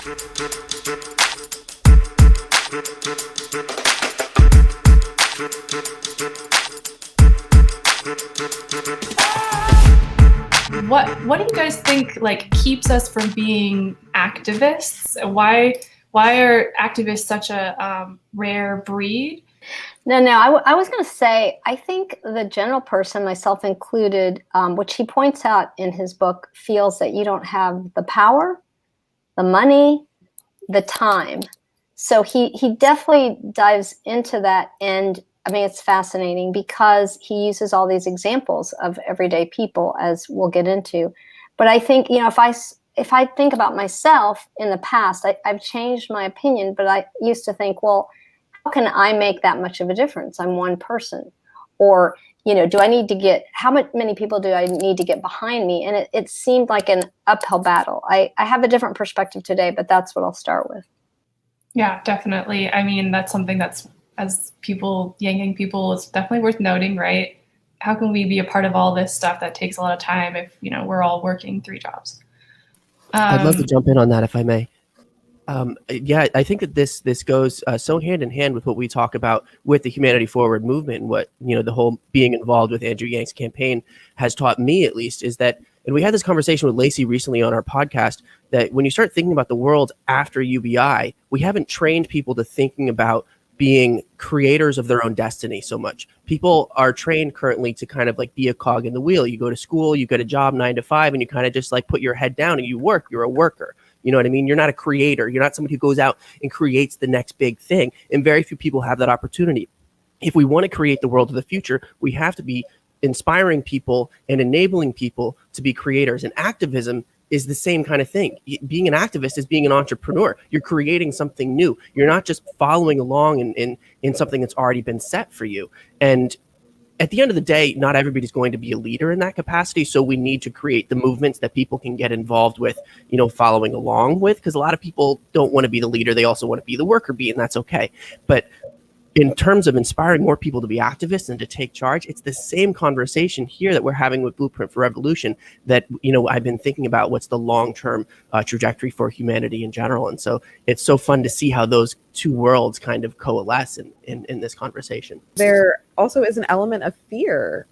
What do you guys think like keeps us from being activists? Why are activists such a rare breed? No, I was going to say, I think the general person, myself included, which he points out in his book, feels that you don't have the power, the money, the time. So he definitely dives into that. And I mean, it's fascinating because he uses all these examples of everyday people, as we'll get into. But I think, you know, if I think about myself in the past, I've changed my opinion, but I used to think, well, how can I make that much of a difference? I'm one person. Or, you know, do I need to get, how many people do I need to get behind me? And it seemed like an uphill battle. I have a different perspective today, but that's what I'll start with. Yeah, definitely. I mean, that's something that's, as people, young people, it's definitely worth noting, right? How can we be a part of all this stuff that takes a lot of time if, you know, we're all working 3 jobs? I'd love to jump in on that if I may. Yeah, I think that this goes so hand in hand with what we talk about with the Humanity Forward movement, and what, you know, the whole being involved with Andrew Yang's campaign has taught me, at least, is that, and we had this conversation with Lacey recently on our podcast, that when you start thinking about the world after UBI, we haven't trained people to thinking about being creators of their own destiny so much. People are trained currently to kind of like be a cog in the wheel. You go to school, you get a job 9 to 5, and you kind of just like put your head down and you work. You're a worker. You know what I mean? You're not a creator. You're not somebody who goes out and creates the next big thing. And very few people have that opportunity. If we want to create the world of the future, we have to be inspiring people and enabling people to be creators. And activism is the same kind of thing. Being an activist is being an entrepreneur. You're creating something new. You're not just following along in something that's already been set for you. And at the end of the day, not everybody's going to be a leader in that capacity. So we need to create the movements that people can get involved with, you know, following along with, because a lot of people don't want to be the leader. They also want to be the worker bee, and that's okay. But in terms of inspiring more people to be activists and to take charge, it's the same conversation here that we're having with Blueprint for Revolution, that, you know, I've been thinking about what's the long-term trajectory for humanity in general. And so it's so fun to see how those two worlds kind of coalesce in this conversation. There also is an element of fear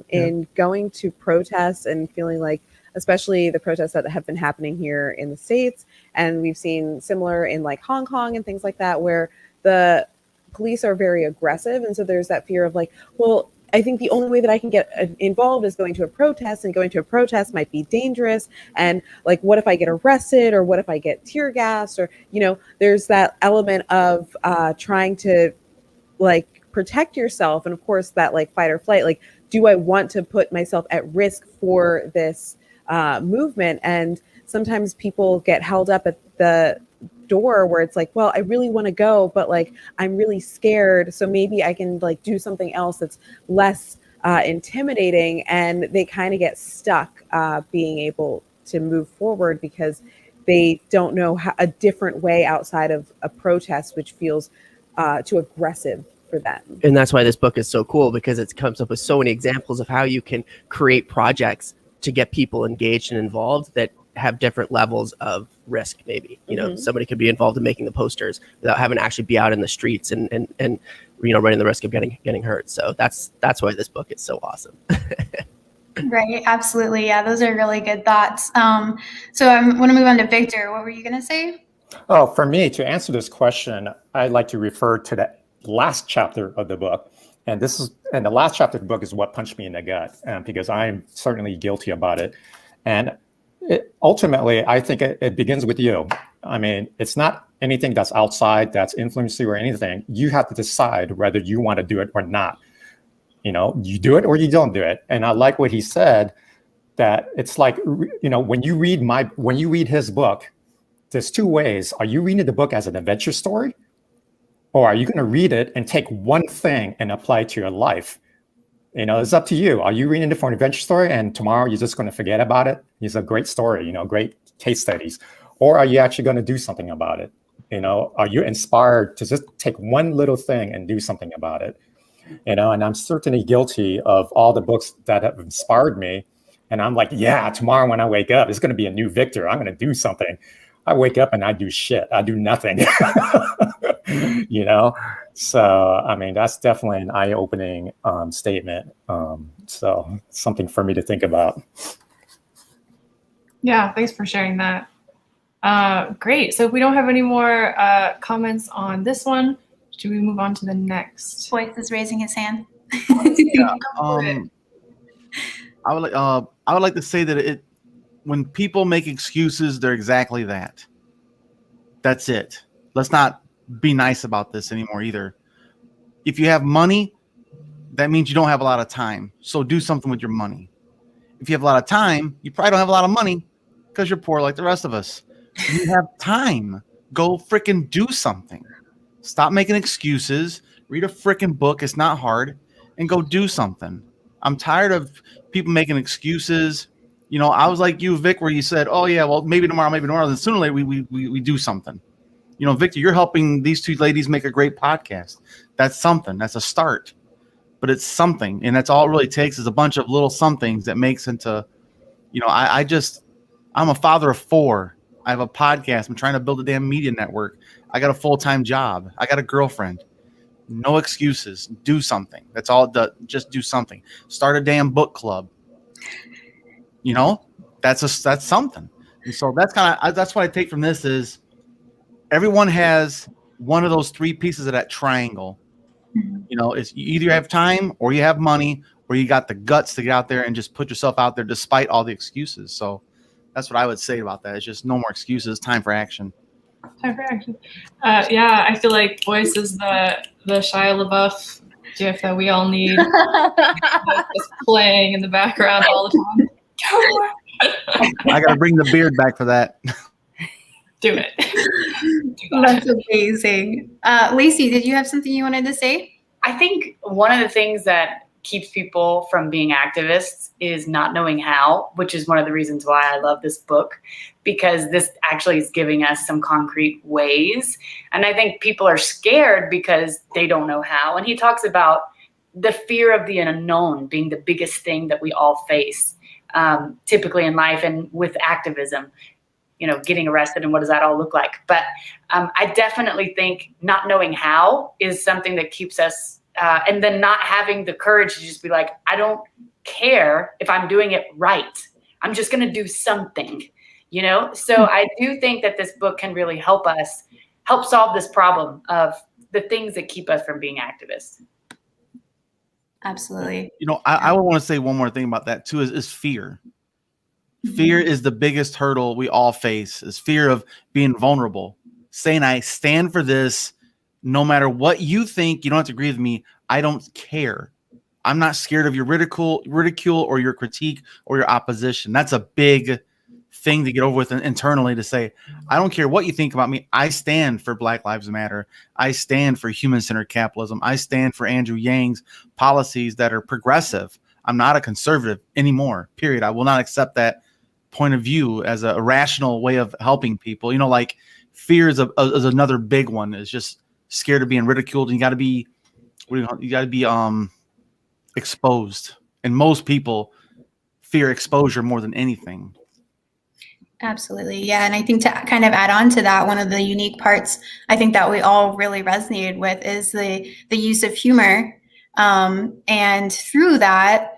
in going to protests and feeling like, especially the protests that have been happening here in the States, and we've seen similar in like Hong Kong and things like that, where the police are very aggressive. And so there's that fear of like, well, I think the only way that I can get involved is going to a protest, and going to a protest might be dangerous. And like, what if I get arrested, or what if I get tear gassed? Or, you know, there's that element of trying to like protect yourself. And of course that like fight or flight, like, do I want to put myself at risk for this movement? And sometimes people get held up at the door where it's like, well, I really want to go, but like, I'm really scared. So maybe I can like do something else that's less intimidating. And they kind of get stuck being able to move forward because they don't know a different way outside of a protest, which feels too aggressive for them. And that's why this book is so cool, because it comes up with so many examples of how you can create projects to get people engaged and involved that have different levels of risk. Maybe, you know, somebody could be involved in making the posters without having to actually be out in the streets and you know, running the risk of getting hurt. So that's why this book is so awesome. Right. Absolutely. Yeah. Those are really good thoughts. So I want to move on to Victor. What were you going to say? Oh, for me, to answer this question, I'd like to refer to the last chapter of the book. And the last chapter of the book is what punched me in the gut, because I'm certainly guilty about it. And ultimately, I think it begins with you. I mean, it's not anything that's outside that's influenced you or anything. You have to decide whether you want to do it or not. You know, you do it or you don't do it. And I like what he said, that it's like, you know, when you read his book, there's 2 ways. Are you reading the book as an adventure story? Or are you going to read it and take one thing and apply it to your life? You know, it's up to you. Are you reading it for an adventure story and tomorrow you're just going to forget about it? It's a great story, you know, great case studies. Or are you actually going to do something about it? You know, are you inspired to just take one little thing and do something about it? You know, and I'm certainly guilty of all the books that have inspired me. And I'm like, yeah, tomorrow when I wake up, it's going to be a new Victor. I'm going to do something. I wake up and I do shit. I do nothing. You know? So, I mean, that's definitely an eye-opening statement. So something for me to think about. Yeah, thanks for sharing that. Great. So if we don't have any more comments on this one, should we move on to the next? Boyce is raising his hand. Yeah, I would like to say that when people make excuses, they're exactly that. That's it. Let's not be nice about this anymore either. If you have money, that means you don't have a lot of time. So do something with your money. If you have a lot of time, you probably don't have a lot of money because you're poor like the rest of us. If you have time, go freaking do something. Stop making excuses. Read a freaking book. It's not hard. And go do something. I'm tired of people making excuses. You know, I was like you, Vic, where you said, oh, yeah, well, maybe tomorrow. Then sooner or later we do something. You know, Victor, you're helping these two ladies make a great podcast. That's something. That's a start. But it's something. And that's all it really takes is a bunch of little somethings that makes into, you know, I'm a father of 4. I have a podcast. I'm trying to build a damn media network. I got a full-time job. I got a girlfriend. No excuses. Do something. That's all it does. Just do something. Start a damn book club. You know, that's something. And so that's what I take from this is everyone has one of those 3 pieces of that triangle. You know, it's you either have time or you have money or you got the guts to get out there and just put yourself out there despite all the excuses. So that's what I would say about that. It's just no more excuses. Time for action. Time for action. Yeah, I feel like Boyce is the Shia LaBeouf gif that we all need. Just playing in the background all the time. I got to bring the beard back for that. Do it. That's amazing. Lacey, did you have something you wanted to say? I think one of the things that keeps people from being activists is not knowing how, which is one of the reasons why I love this book, because this actually is giving us some concrete ways. And I think people are scared because they don't know how. And he talks about the fear of the unknown being the biggest thing that we all face, typically in life and with activism. You know, getting arrested and what does that all look like? But I definitely think not knowing how is something that keeps us, and then not having the courage to just be like, I don't care if I'm doing it right. I'm just going to do something, you know? So I do think that this book can really help solve this problem of the things that keep us from being activists. Absolutely. You know, I would want to say one more thing about that too is fear. Fear is the biggest hurdle we all face, is fear of being vulnerable. Saying I stand for this no matter what you think. You don't have to agree with me. I don't care. I'm not scared of your ridicule or your critique or your opposition. That's a big thing to get over with internally, to say, I don't care what you think about me. I stand for Black Lives Matter. I stand for human-centered capitalism. I stand for Andrew Yang's policies that are progressive. I'm not a conservative anymore, period. I will not accept that point of view as a rational way of helping people. You know, like fear is another big one. Is just scared of being ridiculed, and you got to be exposed. And most people fear exposure more than anything. Absolutely. Yeah. And I think to kind of add on to that, one of the unique parts I think that we all really resonated with is the use of humor. And through that,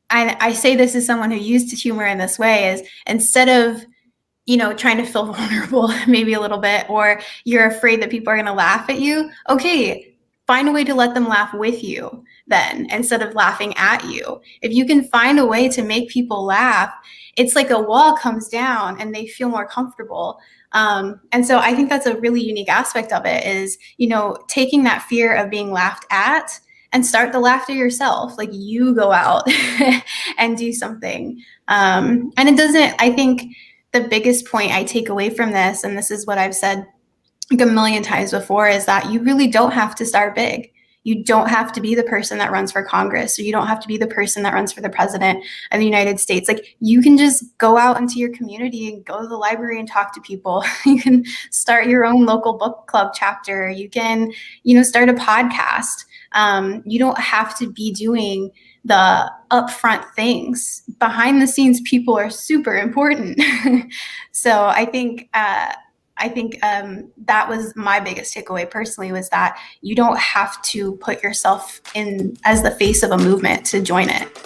I say this as someone who used humor in this way, is instead of, you know, trying to feel vulnerable maybe a little bit, or you're afraid that people are going to laugh at you. Okay, find a way to let them laugh with you then, instead of laughing at you. If you can find a way to make people laugh, it's like a wall comes down and they feel more comfortable. And so I think that's a really unique aspect of it, is, you know, taking that fear of being laughed at and start the laughter yourself. Like, you go out and do something. And it doesn't, I think the biggest point I take away from this, and this is what I've said like a million times before, is that you really don't have to start big. You don't have to be the person that runs for Congress, or you don't have to be the person that runs for the president of the United States. Like, you can just go out into your community and go to the library and talk to people. You can start your own local book club chapter. You can, you know, start a podcast. You don't have to be doing the upfront things. Behind the scenes, people are super important. So I think I think that was my biggest takeaway personally, was that you don't have to put yourself in as the face of a movement to join it.